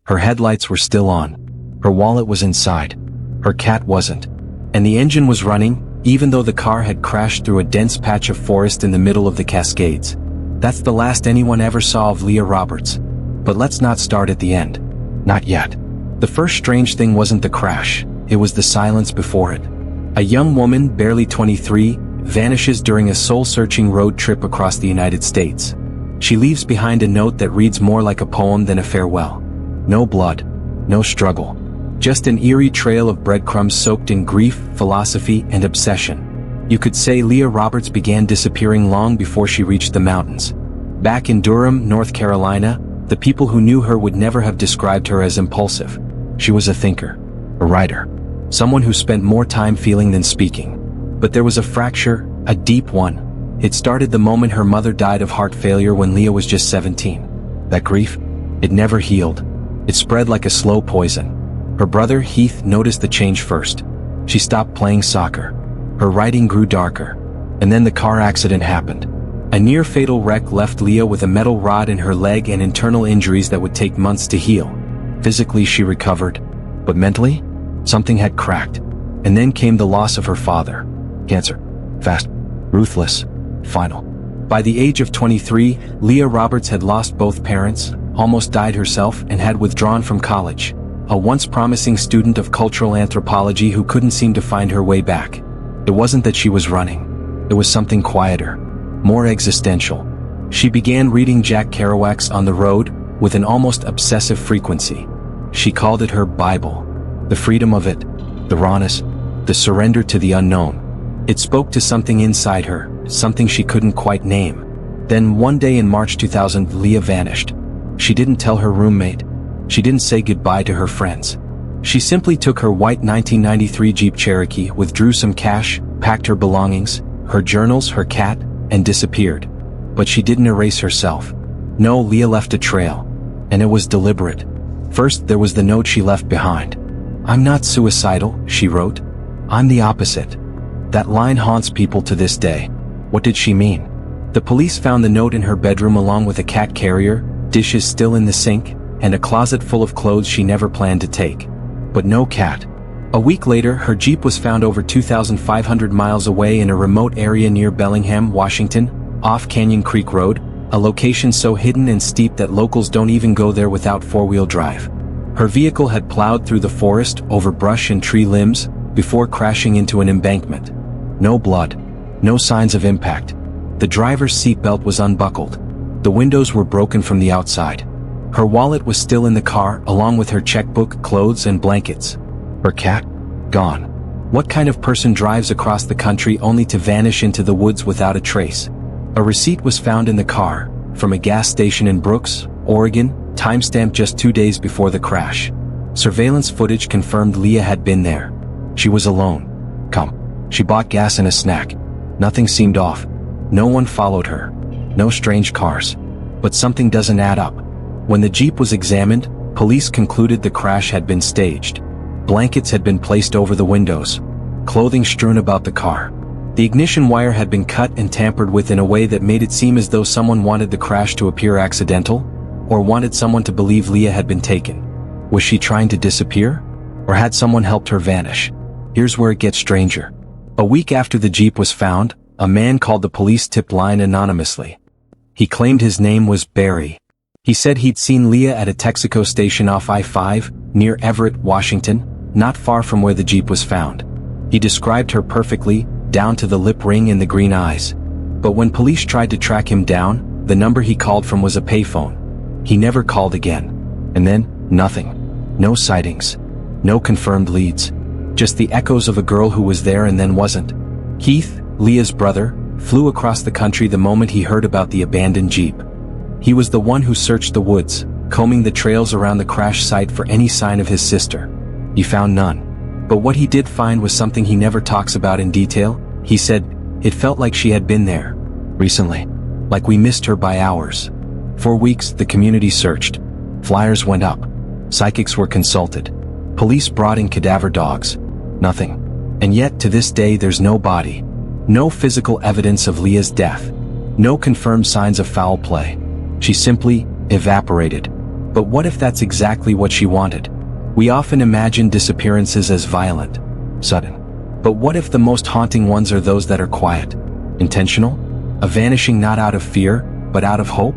Her headlights were still on. Her wallet was inside. Her cat wasn't. And the engine was running, even though the car had crashed through a dense patch of forest in the middle of the Cascades. That's the last anyone ever saw of Leah Roberts. But let's not start at the end. Not yet. The first strange thing wasn't the crash, it was the silence before it. A young woman, barely 23, vanishes during a soul-searching road trip across the United States. She leaves behind a note that reads more like a poem than a farewell. No blood, no struggle. Just an eerie trail of breadcrumbs soaked in grief, philosophy, and obsession. You could say Leah Roberts began disappearing long before she reached the mountains. Back in Durham, North Carolina, the people who knew her would never have described her as impulsive. She was a thinker, a writer, someone who spent more time feeling than speaking. But there was a fracture, a deep one. It started the moment her mother died of heart failure when Leah was just 17. That grief? It never healed. It spread like a slow poison. Her brother, Heath, noticed the change first. She stopped playing soccer. Her writing grew darker. And then the car accident happened. A near-fatal wreck left Leah with a metal rod in her leg and internal injuries that would take months to heal. Physically, she recovered. But mentally? Something had cracked. And then came the loss of her father. Cancer. Fast. Ruthless. Final. By the age of 23, Leah Roberts had lost both parents, almost died herself, and had withdrawn from college. A once promising student of cultural anthropology who couldn't seem to find her way back. It wasn't that she was running. It was something quieter, more existential. She began reading Jack Kerouac's On the Road with an almost obsessive frequency. She called it her Bible. The freedom of it, the rawness, the surrender to the unknown. It spoke to something inside her, something she couldn't quite name. Then one day in March 2000, Leah vanished. She didn't tell her roommate. She didn't say goodbye to her friends. She simply took her white 1993 Jeep Cherokee, withdrew some cash, packed her belongings, her journals, her cat, and disappeared. But she didn't erase herself. No, Leah left a trail. And it was deliberate. First, there was the note she left behind. "I'm not suicidal," she wrote. "I'm the opposite." That line haunts people to this day. What did she mean? The police found the note in her bedroom along with a cat carrier, dishes still in the sink, and a closet full of clothes she never planned to take. But no cat. A week later, her Jeep was found over 2,500 miles away in a remote area near Bellingham, Washington, off Canyon Creek Road, a location so hidden and steep that locals don't even go there without four-wheel drive. Her vehicle had plowed through the forest, over brush and tree limbs, before crashing into an embankment. No blood. No signs of impact. The driver's seatbelt was unbuckled. The windows were broken from the outside. Her wallet was still in the car, along with her checkbook, clothes, and blankets. Her cat? Gone. What kind of person drives across the country only to vanish into the woods without a trace? A receipt was found in the car, from a gas station in Brooks, Oregon, timestamped just 2 days before the crash. Surveillance footage confirmed Leah had been there. She was alone. She bought gas and a snack. Nothing seemed off. No one followed her. No strange cars. But something doesn't add up. When the Jeep was examined, police concluded the crash had been staged. Blankets had been placed over the windows. Clothing strewn about the car. The ignition wire had been cut and tampered with in a way that made it seem as though someone wanted the crash to appear accidental, or wanted someone to believe Leah had been taken. Was she trying to disappear? Or had someone helped her vanish? Here's where it gets stranger. A week after the Jeep was found, a man called the police tip line anonymously. He claimed his name was Barry. He said he'd seen Leah at a Texaco station off I-5, near Everett, Washington, not far from where the Jeep was found. He described her perfectly, down to the lip ring and the green eyes. But when police tried to track him down, the number he called from was a payphone. He never called again. And then, nothing. No sightings. No confirmed leads. Just the echoes of a girl who was there and then wasn't. Keith, Leah's brother, flew across the country the moment he heard about the abandoned Jeep. He was the one who searched the woods, combing the trails around the crash site for any sign of his sister. He found none. But what he did find was something he never talks about in detail. He said, "It felt like she had been there. Recently. Like we missed her by hours." For weeks, the community searched. Flyers went up. Psychics were consulted. Police brought in cadaver dogs. Nothing. And yet, to this day, there's no body. No physical evidence of Leah's death. No confirmed signs of foul play. She simply evaporated. But what if that's exactly what she wanted? We often imagine disappearances as violent, sudden. But what if the most haunting ones are those that are quiet, intentional? A vanishing not out of fear, but out of hope?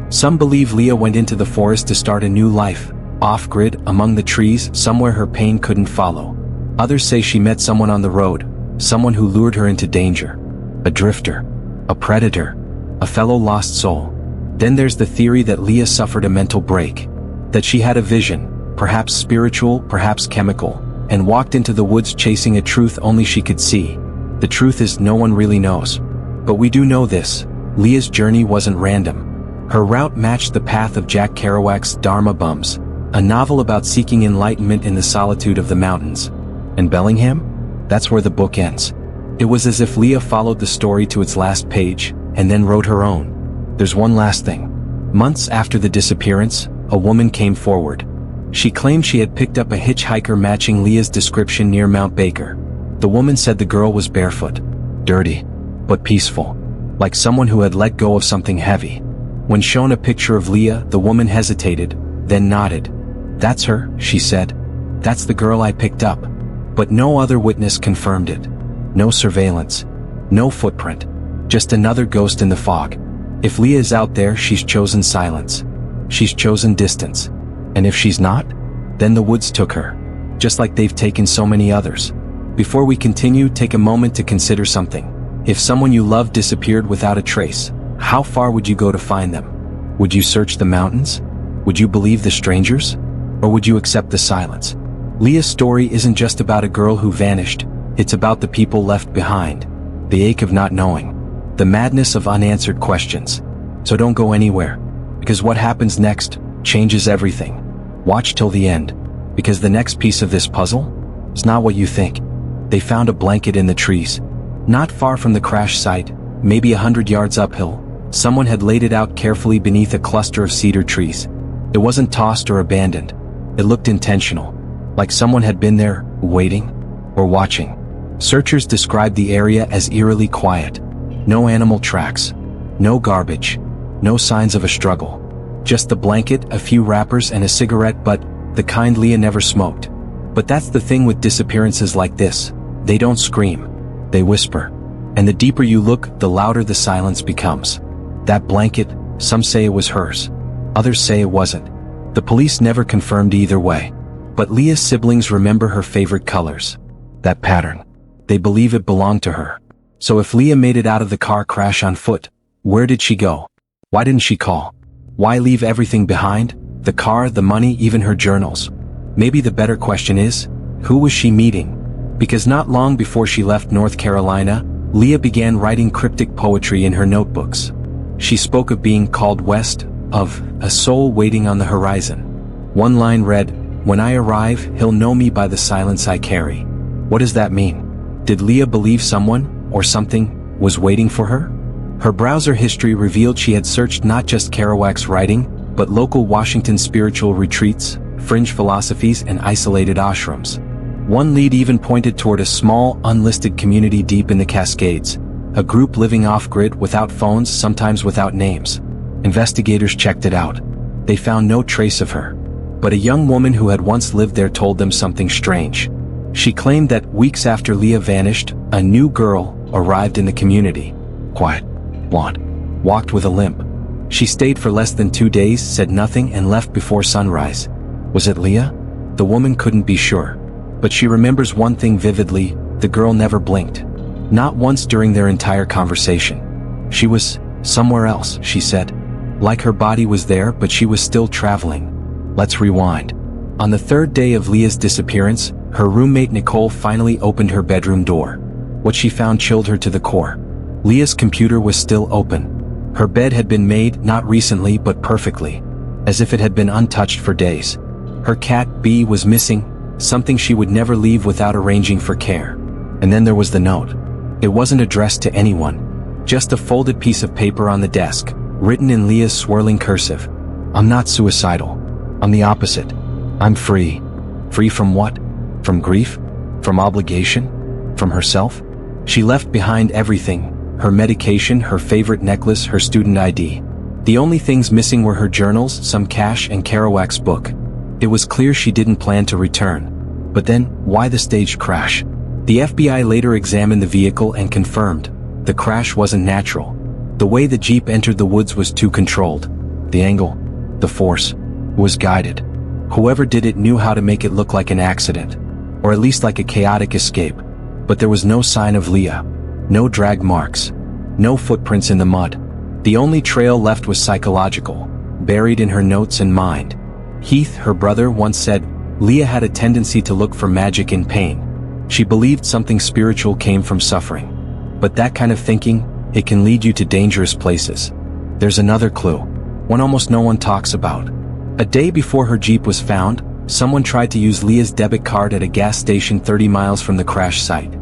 Some believe Leah went into the forest to start a new life, off-grid, among the trees, somewhere her pain couldn't follow. Others say she met someone on the road, someone who lured her into danger. A drifter, a predator, a fellow lost soul. Then there's the theory that Leah suffered a mental break, that she had a vision, perhaps spiritual, perhaps chemical, and walked into the woods chasing a truth only she could see. The truth is no one really knows. But we do know this: Leah's journey wasn't random. Her route matched the path of Jack Kerouac's Dharma Bums, a novel about seeking enlightenment in the solitude of the mountains. And Bellingham? That's where the book ends. It was as if Leah followed the story to its last page, and then wrote her own. There's one last thing. Months after the disappearance, a woman came forward. She claimed she had picked up a hitchhiker matching Leah's description near Mount Baker. The woman said the girl was barefoot, dirty, but peaceful, like someone who had let go of something heavy. When shown a picture of Leah, the woman hesitated, then nodded. "That's her," she said. "That's the girl I picked up." But no other witness confirmed it. No surveillance. No footprint. Just another ghost in the fog. If Leah is out there, she's chosen silence. She's chosen distance. And if she's not, then the woods took her. Just like they've taken so many others. Before we continue, take a moment to consider something. If someone you love disappeared without a trace, how far would you go to find them? Would you search the mountains? Would you believe the strangers? Or would you accept the silence? Leah's story isn't just about a girl who vanished, it's about the people left behind. The ache of not knowing. The madness of unanswered questions. So don't go anywhere. Because what happens next changes everything. Watch till the end. Because the next piece of this puzzle is not what you think. They found a blanket in the trees. Not far from the crash site, maybe 100 yards uphill, someone had laid it out carefully beneath a cluster of cedar trees. It wasn't tossed or abandoned. It looked intentional. Like someone had been there, waiting, or watching. Searchers described the area as eerily quiet. No animal tracks. No garbage. No signs of a struggle. Just the blanket, a few wrappers, and a cigarette, but the kind Leah never smoked. But that's the thing with disappearances like this. They don't scream. They whisper. And the deeper you look, the louder the silence becomes. That blanket, some say it was hers. Others say it wasn't. The police never confirmed either way. But Leah's siblings remember her favorite colors. That pattern. They believe it belonged to her. So if Leah made it out of the car crash on foot, where did she go? Why didn't she call? Why leave everything behind? The car, the money, even her journals. Maybe the better question is, who was she meeting? Because not long before she left North Carolina, Leah began writing cryptic poetry in her notebooks. She spoke of being called west, of a soul waiting on the horizon. One line read, "When I arrive, he'll know me by the silence I carry." What does that mean? Did Leah believe someone, or something, was waiting for her? Her browser history revealed she had searched not just Kerouac's writing, but local Washington spiritual retreats, fringe philosophies, and isolated ashrams. One lead even pointed toward a small, unlisted community deep in the Cascades, a group living off-grid without phones, sometimes without names. Investigators checked it out. They found no trace of her. But a young woman who had once lived there told them something strange. She claimed that weeks after Leah vanished, a new girl arrived in the community. Quiet, blonde, walked with a limp. She stayed for less than 2 days, said nothing, and left before sunrise. Was it Leah? The woman couldn't be sure. But she remembers one thing vividly: the girl never blinked. Not once during their entire conversation. She was somewhere else, she said. Like her body was there, but she was still traveling. Let's rewind. On the third day of Leah's disappearance, her roommate Nicole finally opened her bedroom door. What she found chilled her to the core. Leah's computer was still open. Her bed had been made, not recently but perfectly, as if it had been untouched for days. Her cat, Bee, was missing, something she would never leave without arranging for care. And then there was the note. It wasn't addressed to anyone. Just a folded piece of paper on the desk, written in Leah's swirling cursive. "I'm not suicidal. I'm the opposite. I'm free." Free from what? From grief? From obligation? From herself? She left behind everything: her medication, her favorite necklace, her student ID. The only things missing were her journals, some cash, and Kerouac's book. It was clear she didn't plan to return. But then, why the staged crash? The FBI later examined the vehicle and confirmed the crash wasn't natural. The way the Jeep entered the woods was too controlled. The angle, the force, was guided. Whoever did it knew how to make it look like an accident, or at least like a chaotic escape. But there was no sign of Leah. No drag marks. No footprints in the mud. The only trail left was psychological, buried in her notes and mind. Heath, her brother, once said, Leah had a tendency to look for magic in pain. She believed something spiritual came from suffering. But that kind of thinking, it can lead you to dangerous places. There's another clue, one almost no one talks about. A day before her Jeep was found, someone tried to use Leah's debit card at a gas station 30 miles from the crash site.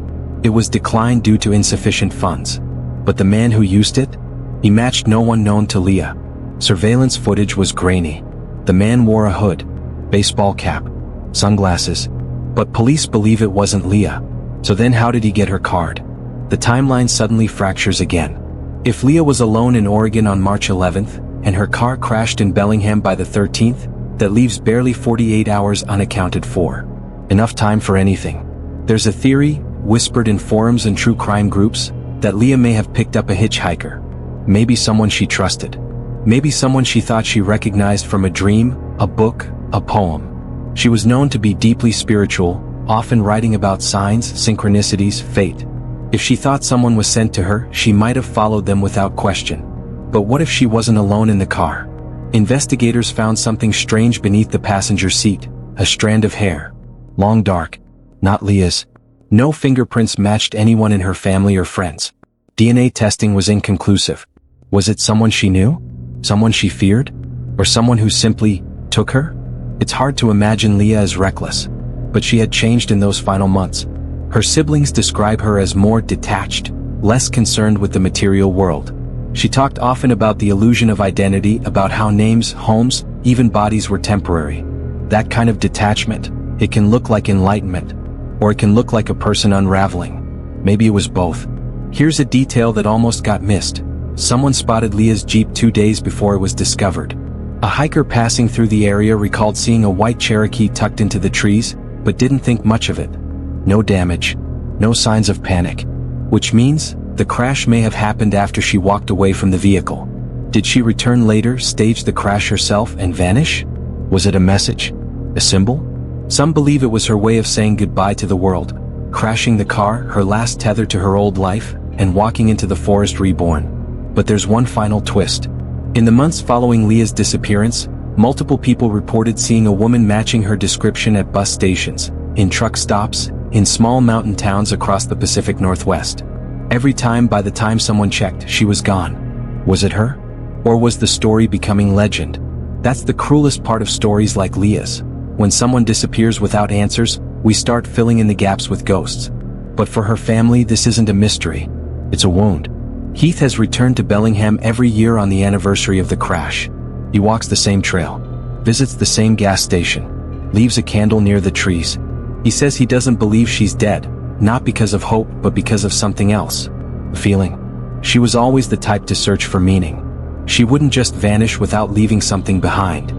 It was declined due to insufficient funds. But the man who used it? He matched no one known to Leah. Surveillance footage was grainy. The man wore a hood, baseball cap, sunglasses. But police believe it wasn't Leah. So then how did he get her card? The timeline suddenly fractures again. If Leah was alone in Oregon on March 11th, and her car crashed in Bellingham by the 13th, that leaves barely 48 hours unaccounted for. Enough time for anything. There's a theory, whispered in forums and true crime groups, that Leah may have picked up a hitchhiker. Maybe someone she trusted. Maybe someone she thought she recognized from a dream, a book, a poem. She was known to be deeply spiritual, often writing about signs, synchronicities, fate. If she thought someone was sent to her, she might have followed them without question. But what if she wasn't alone in the car? Investigators found something strange beneath the passenger seat, a strand of hair. Long dark. Not Leah's. No fingerprints matched anyone in her family or friends. DNA testing was inconclusive. Was it someone she knew? Someone she feared? Or someone who simply took her? It's hard to imagine Leah as reckless. But she had changed in those final months. Her siblings describe her as more detached, less concerned with the material world. She talked often about the illusion of identity, about how names, homes, even bodies were temporary. That kind of detachment, it can look like enlightenment, or it can look like a person unraveling. Maybe it was both. Here's a detail that almost got missed. Someone spotted Leah's Jeep 2 days before it was discovered. A hiker passing through the area recalled seeing a white Cherokee tucked into the trees, but didn't think much of it. No damage. No signs of panic. Which means, the crash may have happened after she walked away from the vehicle. Did she return later, stage the crash herself, and vanish? Was it a message? A symbol? Some believe it was her way of saying goodbye to the world, crashing the car, her last tether to her old life, and walking into the forest reborn. But there's one final twist. In the months following Leah's disappearance, multiple people reported seeing a woman matching her description at bus stations, in truck stops, in small mountain towns across the Pacific Northwest. Every time, by the time someone checked, she was gone. Was it her? Or was the story becoming legend? That's the cruelest part of stories like Leah's. When someone disappears without answers, we start filling in the gaps with ghosts. But for her family, this isn't a mystery. It's a wound. Heath has returned to Bellingham every year on the anniversary of the crash. He walks the same trail, visits the same gas station, leaves a candle near the trees. He says he doesn't believe she's dead, not because of hope but because of something else. A feeling. She was always the type to search for meaning. She wouldn't just vanish without leaving something behind.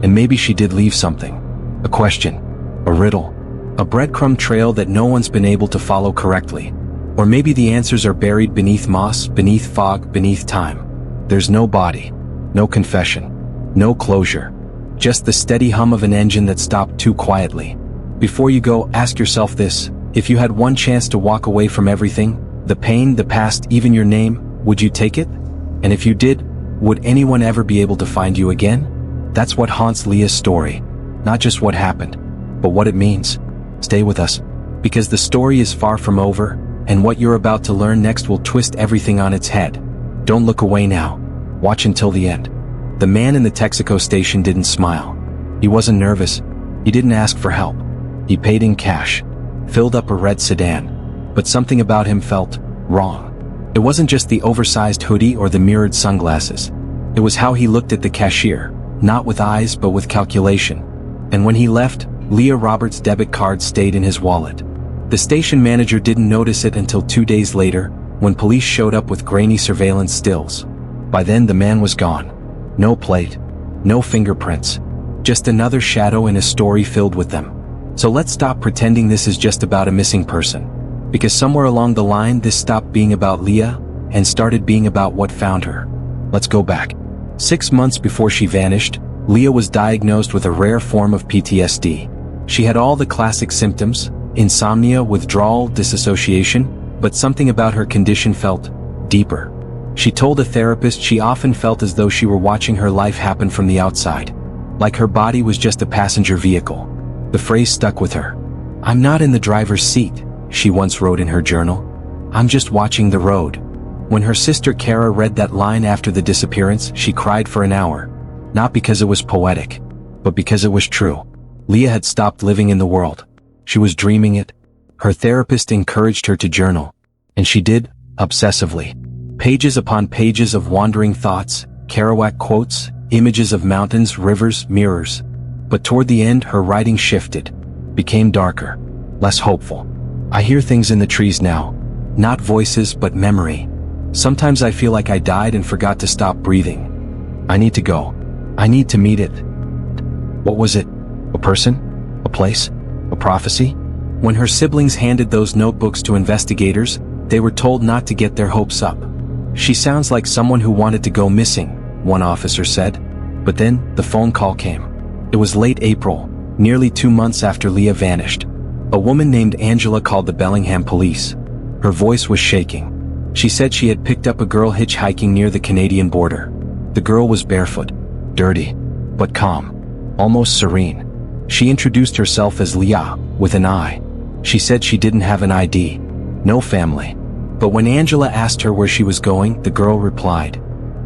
And maybe she did leave something. A question. A riddle. A breadcrumb trail that no one's been able to follow correctly. Or maybe the answers are buried beneath moss, beneath fog, beneath time. There's no body. No confession. No closure. Just the steady hum of an engine that stopped too quietly. Before you go, ask yourself this. If you had one chance to walk away from everything, the pain, the past, even your name, would you take it? And if you did, would anyone ever be able to find you again? That's what haunts Leah's story. Not just what happened, but what it means. Stay with us, because the story is far from over, and what you're about to learn next will twist everything on its head. Don't look away now. Watch until the end. The man in the Texaco station didn't smile. He wasn't nervous. He didn't ask for help. He paid in cash. Filled up a red sedan. But something about him felt wrong. It wasn't just the oversized hoodie or the mirrored sunglasses. It was how he looked at the cashier, not with eyes but with calculation. And when he left, Leah Roberts' debit card stayed in his wallet. The station manager didn't notice it until 2 days later, when police showed up with grainy surveillance stills. By then the man was gone. No plate. No fingerprints. Just another shadow in a story filled with them. So let's stop pretending this is just about a missing person. Because somewhere along the line this stopped being about Leah and started being about what found her. Let's go back. 6 months before she vanished, Leah was diagnosed with a rare form of PTSD. She had all the classic symptoms: insomnia, withdrawal, disassociation, but something about her condition felt deeper. She told a therapist she often felt as though she were watching her life happen from the outside. Like her body was just a passenger vehicle. The phrase stuck with her. "I'm not in the driver's seat," she once wrote in her journal. "I'm just watching the road." When her sister Kara read that line after the disappearance, she cried for an hour. Not because it was poetic, but because it was true. Leah had stopped living in the world. She was dreaming it. Her therapist encouraged her to journal. And she did, obsessively. Pages upon pages of wandering thoughts, Kerouac quotes, images of mountains, rivers, mirrors. But toward the end her writing shifted, became darker, less hopeful. "I hear things in the trees now. Not voices but memory. Sometimes I feel like I died and forgot to stop breathing. I need to go. I need to meet it." What was it? A person? A place? A prophecy? When her siblings handed those notebooks to investigators, they were told not to get their hopes up. "She sounds like someone who wanted to go missing," one officer said. But then, the phone call came. It was late April, nearly 2 months after Leah vanished. A woman named Angela called the Bellingham police. Her voice was shaking. She said she had picked up a girl hitchhiking near the Canadian border. The girl was barefoot, dirty, but calm, almost serene. She introduced herself as Leah, with an I. She said she didn't have an ID, no family. But when Angela asked her where she was going, the girl replied,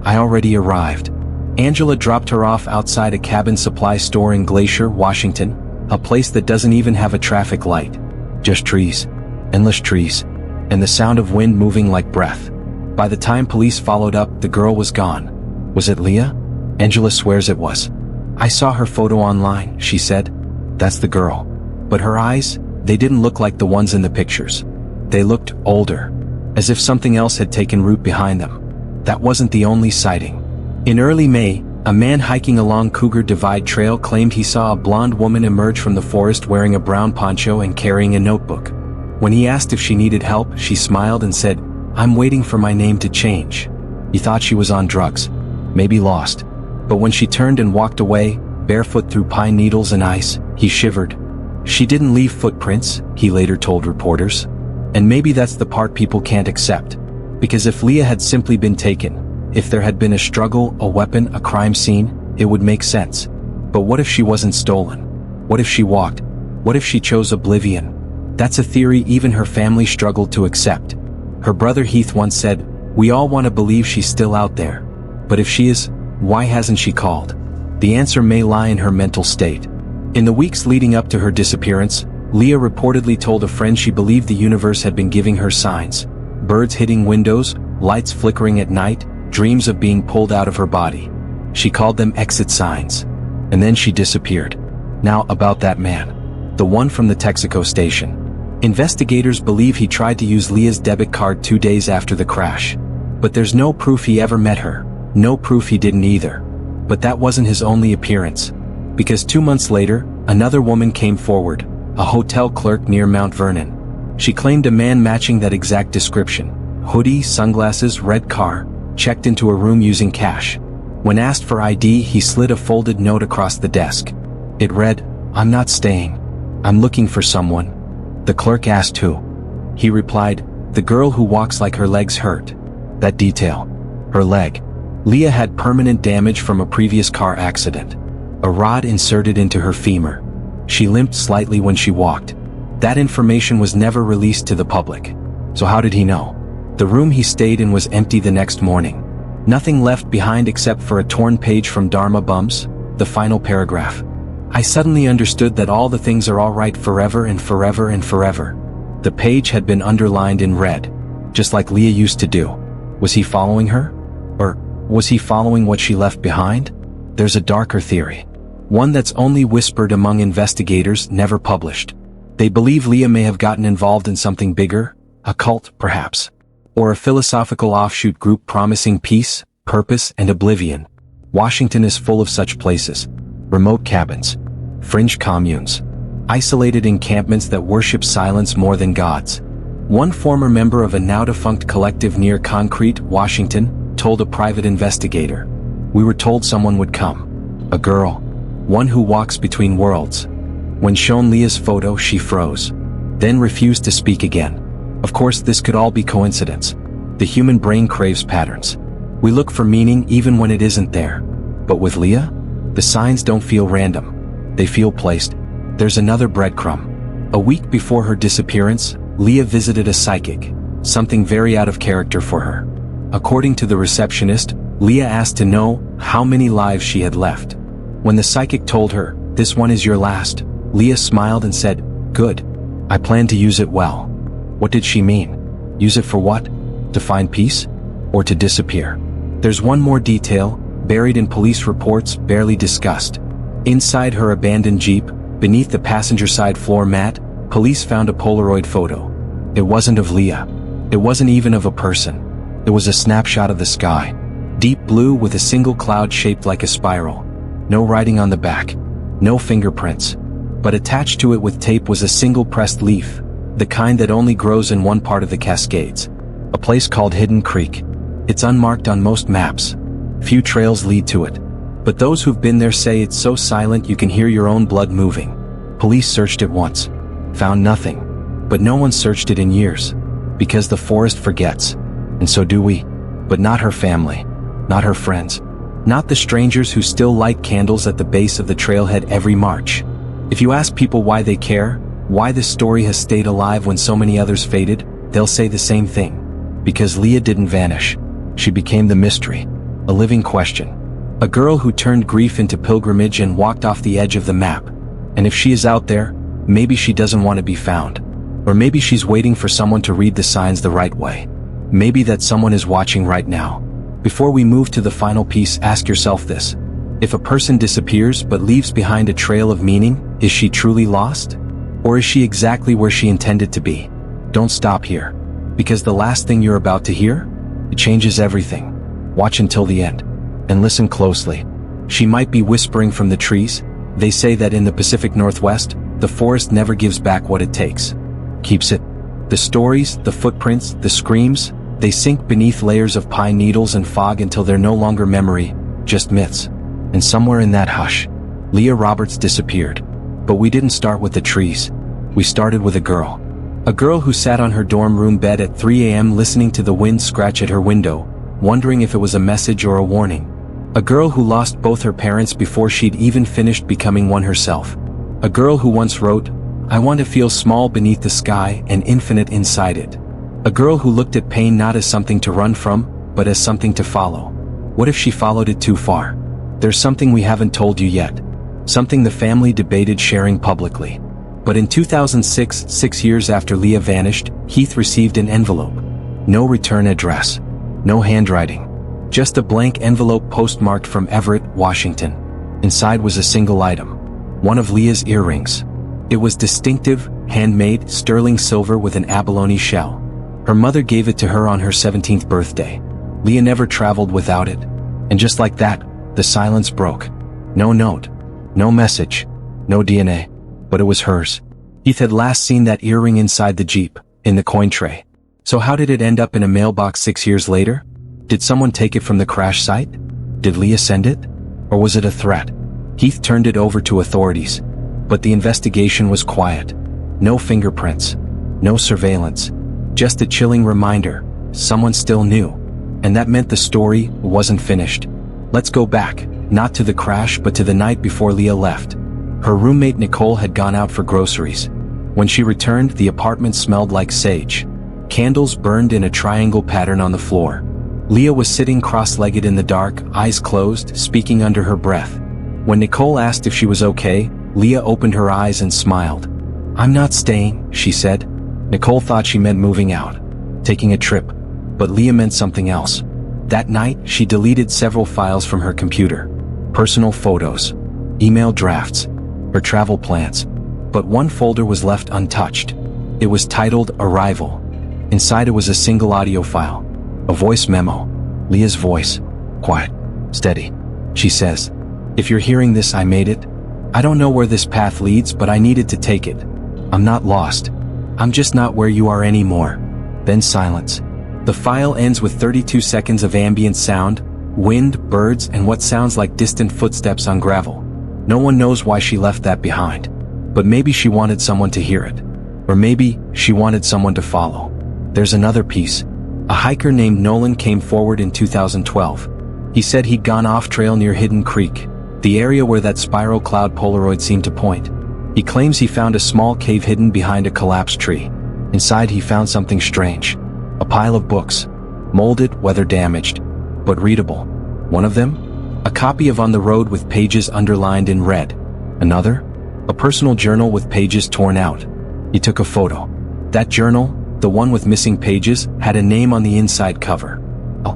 "I already arrived." Angela dropped her off outside a cabin supply store in Glacier, Washington, a place that doesn't even have a traffic light. Just trees, endless trees, and the sound of wind moving like breath. By the time police followed up, the girl was gone. Was it Leah? Angela swears it was. "I saw her photo online," she said. "That's the girl." But her eyes, they didn't look like the ones in the pictures. They looked older, as if something else had taken root behind them. That wasn't the only sighting. In early May, a man hiking along Cougar Divide Trail claimed he saw a blonde woman emerge from the forest wearing a brown poncho and carrying a notebook. When he asked if she needed help, she smiled and said, "I'm waiting for my name to change." He thought she was on drugs, maybe lost. But when she turned and walked away, barefoot through pine needles and ice, he shivered. She didn't leave footprints, he later told reporters. And maybe that's the part people can't accept. Because if Leah had simply been taken, if there had been a struggle, a weapon, a crime scene, it would make sense. But what if she wasn't stolen? What if she walked? What if she chose oblivion? That's a theory even her family struggled to accept. Her brother Heath once said, "We all want to believe she's still out there. But if she is, why hasn't she called?" The answer may lie in her mental state. In the weeks leading up to her disappearance, Leah reportedly told a friend she believed the universe had been giving her signs. Birds hitting windows, lights flickering at night, dreams of being pulled out of her body. She called them exit signs. And then she disappeared. Now about that man. The one from the Texaco station. Investigators believe he tried to use Leah's debit card 2 days after the crash. But there's no proof he ever met her. No proof he didn't either. But that wasn't his only appearance. Because 2 months later, another woman came forward, a hotel clerk near Mount Vernon. She claimed a man matching that exact description. Hoodie, sunglasses, red car, checked into a room using cash. When asked for ID, he slid a folded note across the desk. It read, "I'm not staying. I'm looking for someone." The clerk asked who. He replied, "The girl who walks like her legs hurt." That detail. Her leg. Leah had permanent damage from a previous car accident. A rod inserted into her femur. She limped slightly when she walked. That information was never released to the public. So how did he know? The room he stayed in was empty the next morning. Nothing left behind except for a torn page from Dharma Bums, the final paragraph. "I suddenly understood that all the things are all right forever and forever and forever." The page had been underlined in red, just like Leah used to do. Was he following her? Or was he following what she left behind? There's a darker theory. One that's only whispered among investigators, never published. They believe Leah may have gotten involved in something bigger, a cult perhaps, or a philosophical offshoot group promising peace, purpose, and oblivion. Washington is full of such places. Remote cabins. Fringe communes. Isolated encampments that worship silence more than gods. One former member of a now-defunct collective near Concrete, Washington, told a private investigator. We were told someone would come. A girl. One who walks between worlds. When shown Leah's photo, she froze. Then refused to speak again. Of course, this could all be coincidence. The human brain craves patterns. We look for meaning even when it isn't there. But with Leah, the signs don't feel random. They feel placed. There's another breadcrumb. A week before her disappearance, Leah visited a psychic, something very out of character for her. According to the receptionist, Leah asked to know how many lives she had left. When the psychic told her, "This one is your last," Leah smiled and said, "Good. I plan to use it well." What did she mean? Use it for what? To find peace? Or to disappear? There's one more detail, buried in police reports, barely discussed. Inside her abandoned Jeep, beneath the passenger side floor mat, police found a Polaroid photo. It wasn't of Leah. It wasn't even of a person. It was a snapshot of the sky. Deep blue with a single cloud shaped like a spiral. No writing on the back. No fingerprints. But attached to it with tape was a single pressed leaf, the kind that only grows in one part of the Cascades. A place called Hidden Creek. It's unmarked on most maps. Few trails lead to it. But those who've been there say it's so silent you can hear your own blood moving. Police searched it once. Found nothing. But no one searched it in years. Because the forest forgets. And so do we. But not her family. Not her friends. Not the strangers who still light candles at the base of the trailhead every March. If you ask people why they care, why this story has stayed alive when so many others faded, they'll say the same thing. Because Leah didn't vanish. She became the mystery. A living question. A girl who turned grief into pilgrimage and walked off the edge of the map. And if she is out there, maybe she doesn't want to be found. Or maybe she's waiting for someone to read the signs the right way. Maybe that someone is watching right now. Before we move to the final piece, ask yourself this. If a person disappears but leaves behind a trail of meaning, is she truly lost? Or is she exactly where she intended to be? Don't stop here. Because the last thing you're about to hear, it changes everything. Watch until the end. And listen closely. She might be whispering from the trees. They say that in the Pacific Northwest, the forest never gives back what it takes. Keeps it. The stories, the footprints, the screams, they sink beneath layers of pine needles and fog until they're no longer memory, just myths. And somewhere in that hush, Leah Roberts disappeared. But we didn't start with the trees. We started with a girl. A girl who sat on her dorm room bed at 3 a.m. listening to the wind scratch at her window, wondering if it was a message or a warning. A girl who lost both her parents before she'd even finished becoming one herself. A girl who once wrote, "I want to feel small beneath the sky and infinite inside it." A girl who looked at pain not as something to run from, but as something to follow. What if she followed it too far? There's something we haven't told you yet. Something the family debated sharing publicly. But in 2006, 6 years after Leah vanished, Heath received an envelope. No return address. No handwriting. Just a blank envelope postmarked from Everett, Washington. Inside was a single item. One of Leah's earrings. It was distinctive, handmade, sterling silver with an abalone shell. Her mother gave it to her on her 17th birthday. Leah never traveled without it. And just like that, the silence broke. No note. No message. No DNA. But it was hers. Heath had last seen that earring inside the Jeep, in the coin tray. So how did it end up in a mailbox 6 years later? Did someone take it from the crash site? Did Leah send it? Or was it a threat? Heath turned it over to authorities. But the investigation was quiet. No fingerprints. No surveillance. Just a chilling reminder, someone still knew. And that meant the story wasn't finished. Let's go back, not to the crash but to the night before Leah left. Her roommate Nicole had gone out for groceries. When she returned, the apartment smelled like sage. Candles burned in a triangle pattern on the floor. Leah was sitting cross-legged in the dark, eyes closed, speaking under her breath. When Nicole asked if she was okay, Leah opened her eyes and smiled. "I'm not staying," she said. Nicole thought she meant moving out, taking a trip. But Leah meant something else. That night, she deleted several files from her computer. Personal photos, email drafts, her travel plans. But one folder was left untouched. It was titled Arrival. Inside it was a single audio file. A voice memo. Leah's voice. Quiet. Steady. She says, "If you're hearing this, I made it. I don't know where this path leads, but I needed to take it. I'm not lost. I'm just not where you are anymore." Then silence. The file ends with 32 seconds of ambient sound, wind, birds, and what sounds like distant footsteps on gravel. No one knows why she left that behind. But maybe she wanted someone to hear it. Or maybe she wanted someone to follow. There's another piece. A hiker named Nolan came forward in 2012. He said he'd gone off-trail near Hidden Creek, the area where that spiral cloud Polaroid seemed to point. He claims he found a small cave hidden behind a collapsed tree. Inside he found something strange. A pile of books. Molded, weather-damaged, but readable. One of them? A copy of On the Road with pages underlined in red. Another? A personal journal with pages torn out. He took a photo. That journal, the one with missing pages, had a name on the inside cover.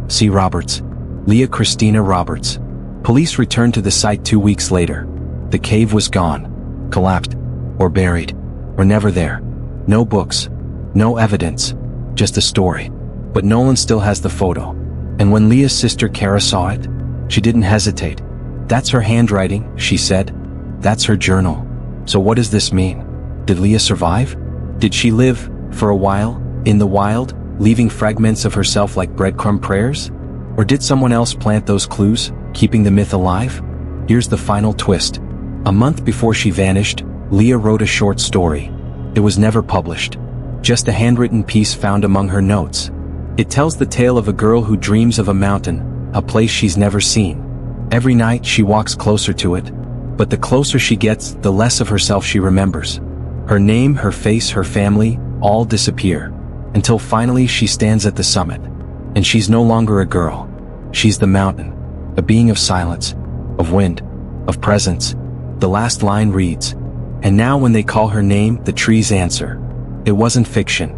C. Roberts. Leah Christina Roberts. Police returned to the site 2 weeks later. The cave was gone. Collapsed. Or buried. Or never there. No books. No evidence. Just a story. But Nolan still has the photo. And when Leah's sister Kara saw it, she didn't hesitate. "That's her handwriting," she said. "That's her journal." So what does this mean? Did Leah survive? Did she live, for a while, in the wild, leaving fragments of herself like breadcrumb prayers? Or did someone else plant those clues, keeping the myth alive? Here's the final twist. A month before she vanished, Leah wrote a short story. It was never published. Just a handwritten piece found among her notes. It tells the tale of a girl who dreams of a mountain, a place she's never seen. Every night she walks closer to it, but the closer she gets, the less of herself she remembers. Her name, her face, her family, all disappear, until finally she stands at the summit. And she's no longer a girl. She's the mountain, a being of silence, of wind, of presence. The last line reads, "And now when they call her name, the trees answer." It wasn't fiction.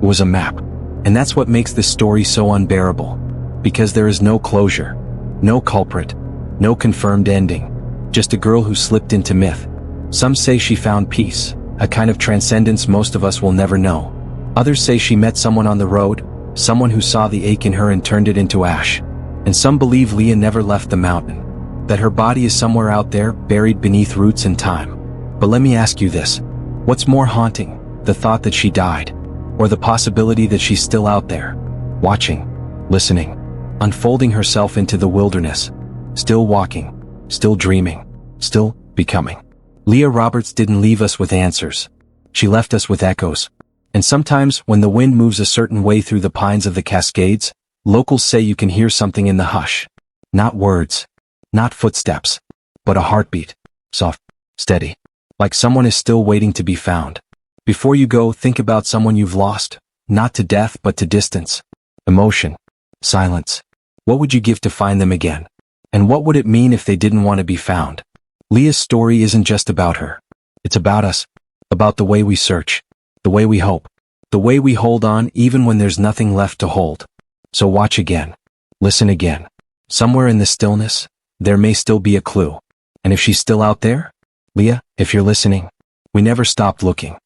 It was a map. And that's what makes this story so unbearable. Because there is no closure, no culprit, no confirmed ending. Just a girl who slipped into myth. Some say she found peace, a kind of transcendence most of us will never know. Others say she met someone on the road, someone who saw the ache in her and turned it into ash. And some believe Leah never left the mountain, that her body is somewhere out there, buried beneath roots and time. But let me ask you this. What's more haunting, the thought that she died, or the possibility that she's still out there, watching, listening, unfolding herself into the wilderness, still walking, still dreaming, still becoming? Leah Roberts didn't leave us with answers. She left us with echoes. And sometimes, when the wind moves a certain way through the pines of the Cascades, locals say you can hear something in the hush. Not words, not footsteps, but a heartbeat. Soft, steady. Like someone is still waiting to be found. Before you go, think about someone you've lost, not to death but to distance, emotion, silence. What would you give to find them again? And what would it mean if they didn't want to be found? Leah's story isn't just about her. It's about us, about the way we search, the way we hope, the way we hold on even when there's nothing left to hold. So watch again, listen again. Somewhere in the stillness, there may still be a clue. And if she's still out there, Leah, if you're listening, we never stopped looking.